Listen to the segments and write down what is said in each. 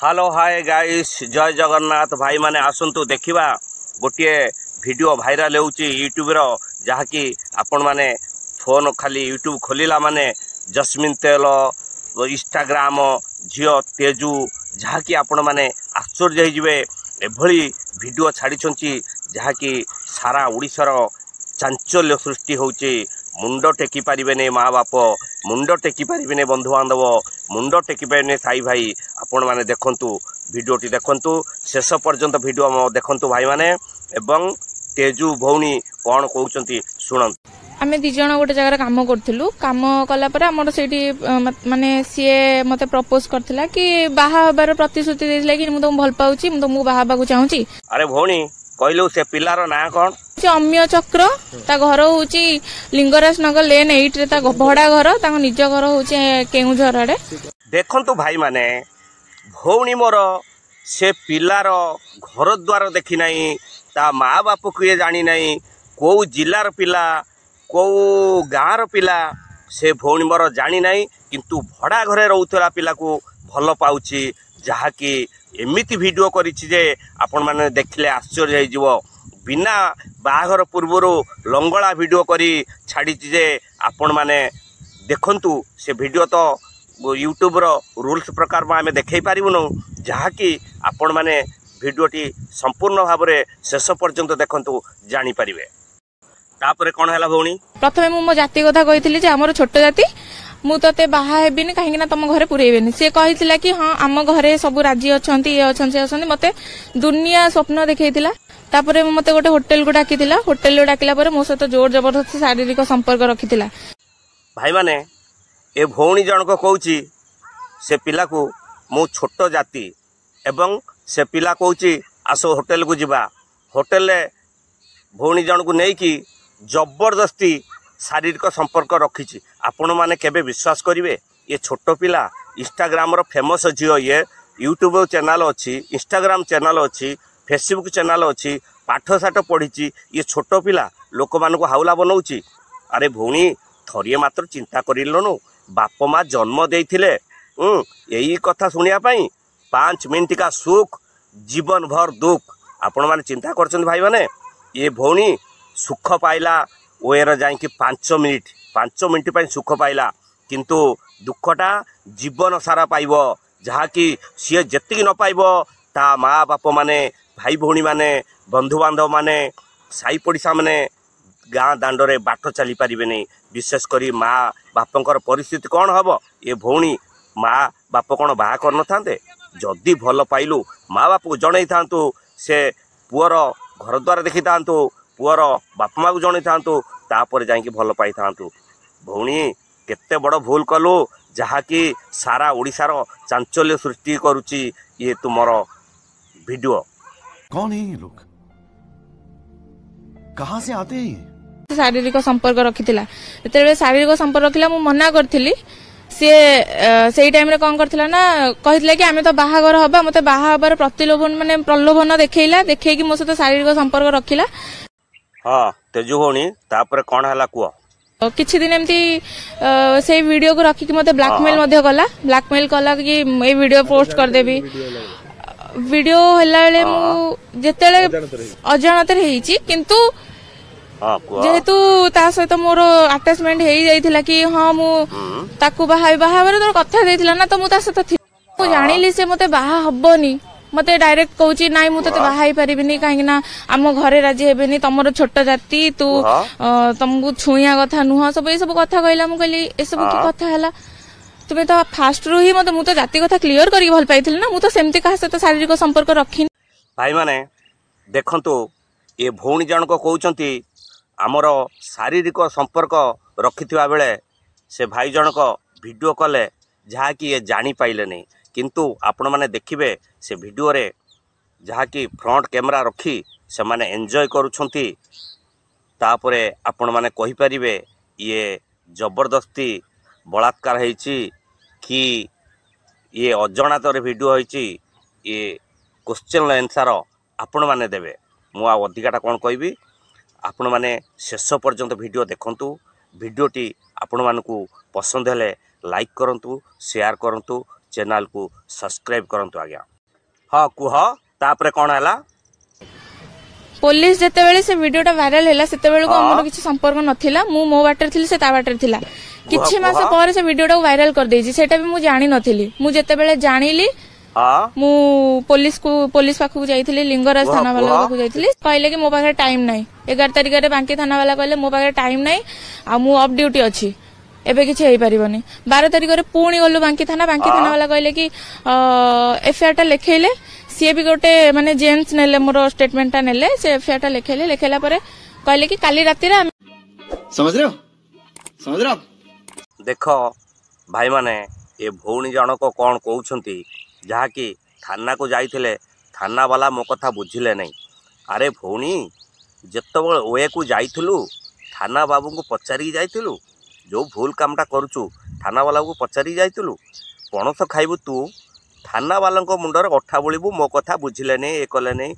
Hello hi guys जय जगन्नाथ भाई माने आसंतु देखिबा गोटे वीडियो भाइराल होउची यूट्यूब रो जहाँकि आपण माने फोन खाली यूट्यूब खोलिला माने जस्मिन तेल इंस्टाग्राम झियो तेजू जहाँकि आपण माने आश्चर्य होइजिबे एभली वीडियो छाड़ी जहाँकि सारा ओडिशार चांचल्य सृष्टि होउची मुंड टेकी पारिबेने माँ बाप मुंड टेकी पारिबेने बंधु बांधव मुंड टेकी पारिबेने साई भाई आपण माने देखंतु वीडियोटी देखंतु शेष पर्यंत वीडियो देखंतु भाई माने एवं तेजू भौणी कौन कहउचंती सुनंत। आमे दी जण गोटे जगह काम करथिलु काम कला पर हमर सेठी माने सीए मते प्रपोज करथिला कि बाहा हबार प्रतिश्रुति देथिला कि मु तुम भल पाउची मु तुमको बाहा बाकू चाहूची। अरे भौणी कहलु से पिलार ना कोन अम्य चक्र ता घर होची लिंगराज नगर लेन 8 रे ता भड़ा घर ता निज घर होची केउझर आडे। देखंतु भाई माने भौणी मोर से पिलार घर द्वार देखि नाही ता माँ बाप को ये जानी नहीं को जिलार पिला को गाँर पिला से भौणी मोर जानी नहीं किंतु भड़ा घरे रहउतला पिला को भल पाउची जहाँकि एमिति वीडियो करिछि जे आपण माने देखले आश्चर्य हो जिवो बिना बाहाघर पूर्व लंगड़ा वीडियो करी छाड़ी जे आपण माने देखंतु से वीडियो तो यूट्यूब रो रूल्स प्रकार में आम देखई पारिबुनु जहाँकि आपण माने वीडियोटी संपूर्ण भाव में शेष पर्यंत देखंतु जानी पारिबे। तापरे कोन हैला भौणी प्रथमे मो जाति कथा कहिथिली जे हमर छोट जाति मु तते बाहा हेबिनी काहे ना तुम घरे पुरेबेनी से कहिथिला कि हां आम घरे सब राजी अछंती ये अछंती मते दुनिया स्वप्न देखैथिला। तापरे मते गोटे होटल को डाकिथिला होटल को डाकिला परे मो सहित जोर जबरदस्ती शारीरिक संपर्क रखिथिला। भाई माने ए भौणी जन को कहूची से पिला को मु छोट जाति एवं से पिला कहूची आसो होटल को जिबा होटल ले भौणी जन को नहीं कि जबरदस्ती शारीरिक संपर्क रखी आपण माने केबे विश्वास करिवे ये छोट पिला इंस्टाग्राम रो फेमस झियो ये यूट्यूब चैनल अच्छी इंस्टाग्राम चैनल अच्छी फेसबुक चैनल अच्छी पाठ साठ पढ़ी ये छोट पिला लोक मान को हाउला बनाऊँच। अरे भौणी थरिए मात्र चिंता करलनु बाप माँ जन्म देइथिले यही कथा सुनिया पाई 5 मिनट का सुख जीवन भर दुख आपण माने चिंता करछन भाई माने ये भौणी सुख पाइला ओएर जाइकी 5 मिनिट पाई सुख पाइला किंतु दुखटा जीवन सारा पाइब जहाँकि सी जेतिक न पाइब ता माँ बाप माने भाई भौणी माने बंधु बांधव माने साई पड़िशा माने गाँ दांडरे बाट चली पारिबे नहीं विशेष करी माँ बापंकर परिस्थिति कौन हम ये भौणी माँ बाप कौन बाहा कर न थांते जदि भल पाइलु माँ बाप को जणई थांतु से पुअर घर द्वार देखी थांतु पुअर बाप माँ को जणई थांतु तापर जाइकी भल पाई थांतु। भौणी केते बड़ भूल कलु जहाँकि सारा ओडिशार चांचल्य सृष्टि करुची ये तुमर वीडियो। कौन है ये लोग कहाँ से आते हैं शारीरिक संपर्क रखिथिला जेतेबे शारीरिक संपर्क रखिला मु मना करथिली से सेई टाइम रे कोन करथिला ना कहितले कि आमे तो बाहागर हबा मते बाहा हबार प्रतिलोभन माने प्रलोभन देखैला देखैकी मो सहित शारीरिक संपर्क रखिला। हां तेजु भौणी तापर कोन हला कुआ किछि दिन एमती से वीडियो को रखी कि मते ब्लैकमेल कला कि ए वीडियो पोस्ट कर देबी वीडियो हल्ला बेले मु जेतेले अजानत रहिची किंतु जेहेतु ता सहित मोर अटैचमेंट हेई जाइथिला कि हां मु ताकू बाहावर तो कथा देथिला ना तो मु ता सहित मु जानिली से मते बाहा हबनी मते डायरेक्ट कहूची नाई मु तते बाहाई परिबिनी काहे ना आम घरे राजी हेबेनी तमरो छोट जाति तू तुमको छुइया कथा नुह सब ए सब कथा कहला मु कहली ए सब की कथा हला तुम्हें तो फास्ट रु ही मते मु तो जाति कथा क्लियर करी भल पाइथिल ना मु तो सेमती कहा सहित शारीरिक संपर्क रखिन। भाई माने देखंतु ए भौणी जन को कहउचंती आमर शारीरिक संपर्क रखिथिबा बेले से भाई जनक वीडियो कले जहाँ कि ये जानी पाइले नहीं किंतु आपण माने देखिबे से वीडियो रे जहाँ कि फ्रंट कैमरा रखी से माने एंजॉय करुछंती तापरे आपण माने कहि परिबे ये जबरदस्ती बलात्कार हेची कि ये अजणातर वीडियो होइची ये क्वेश्चन आंसर आपण माने देबे मु आ अधिकाटा कोन कहबी आपण माने शेष पर्यंत वीडियो देखंतु वीडियोटी आपण मानकू पसंद हेले लाइक करंतु शेयर करंतु चैनल को सब्सक्राइब करंतु आज्ञा। हाँ कुह तापरे कौन है पुलिस जितेबाला से वीडियोटा वायरल है सेतेबेले को हमर किछि संपर्क नथिला मु मो बाटर थिली से ता बाटर थिला किछि मास पर से वीडियोटा वायरल कर देछि सेटा भी मु जानि नथिली मु जेतेबेले जानिली मु पुलिस पाखु जाइथिली लिंगराज थाना वाला पाखु जाइथिली कहले कि मो पाखे टाइम नाही 11 तारिख रे बांकी थाना वाला कहले मो पाखे टाइम नाही आ मु ऑफ ड्यूटी अछि एबे किछि हेई परिबनी 12 तारिख रे पुणी गलु बांकी थाना वाला कहले कि एफआईआर टा लिखेले सी भी गोटे माने जेन्स नेले मोर स्टेटमेंट टा नेले से एफआईआर टा लिखेले लिखेला परे कहले कि काली राती रे समझ रहे हो देखो भाई माने ए भौणी जनक कौन कहउछंती जहा कि थाना को जाइथिले थाना वाला मो कथा बुझिले नहीं। अरे भौणी जेतबेले ओए को जाइथिलु थाना बाबू को पचारि जाइथिलु जो भूल कामटा करूचु थाना वाला को पचारि जाइथिलु पणस खाइबु तू थाना वाला मुंडर अठा बोलबू मो कथा बुझिले नहीं ये कले नहीं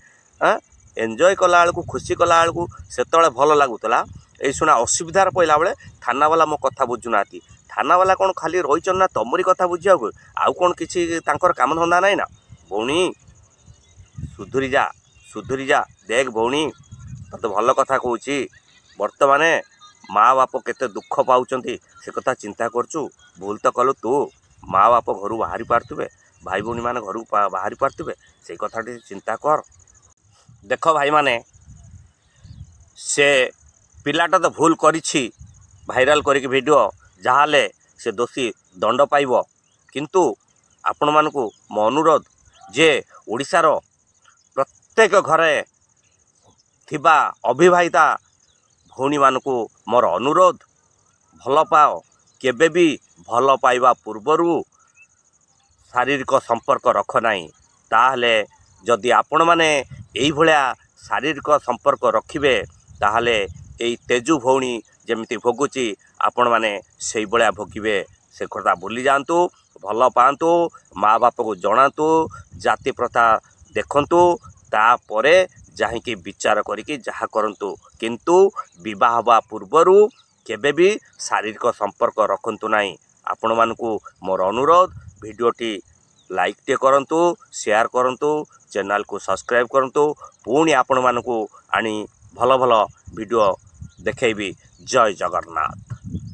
एंजॉय कला बेलू खुशी कला बेलू से भल लगुला ये शुणा असुविधार पड़ा बेले थाना वाला मो कथा बुझुना थाना वाला कौन खाली रही ना तमरी कथा बुझा को आउ कौन किसी काम धंदा नाई ना भौणी सुधुरी जा देख भौणी तो भल कथा कहूँ बर्तमान माँ बाप केते दुख पाउचंती से कथा चिंता करचु भूल तो कलु तू माँ बाप घर बाहरी पार्थुबे भाई भौणी मैंने घर बाहरी पार्थुबे से कथा चिंता कर। देख भाई माने से पिलाटा तो भूल करिछि भाइराल करिक वीडियो जहाले से दोषी दंड पाइब किंतु आपण मानकु मो अनुरोध जे ओडिशार प्रत्येक घरे थिबा अविवाहिता भौणी मानकु मोर अनुरोध भल पाओ केबे भी भल पाइबा पूर्वरु शारीरिक संपर्क रख नहीं ताहले जदि आपण माने एई भलिया शारीरिक संपर्क रखिबे ताहले एई तेजु भौणी जेमिति भोगुची आपण माने सेई भलिया भोगिबे से कथा भूली जातु भल पातु माँ बाप को जनातु जाति प्रथा देखंतु तापरे जाहिकी विचार करिकी जहा करंतु किंतु विवाह हवा पूर्वरु केबे भी शारीरिक संपर्क रखंतु नाही। आपण मानकु मोर अनुरोध वीडियोटी लाइक टे करंतु शेयर करंतु चैनल को सब्सक्राइब करंतु पुणी आपण मानकु आनी भल भल वीडियो देखैबी। जय जगन्नाथ।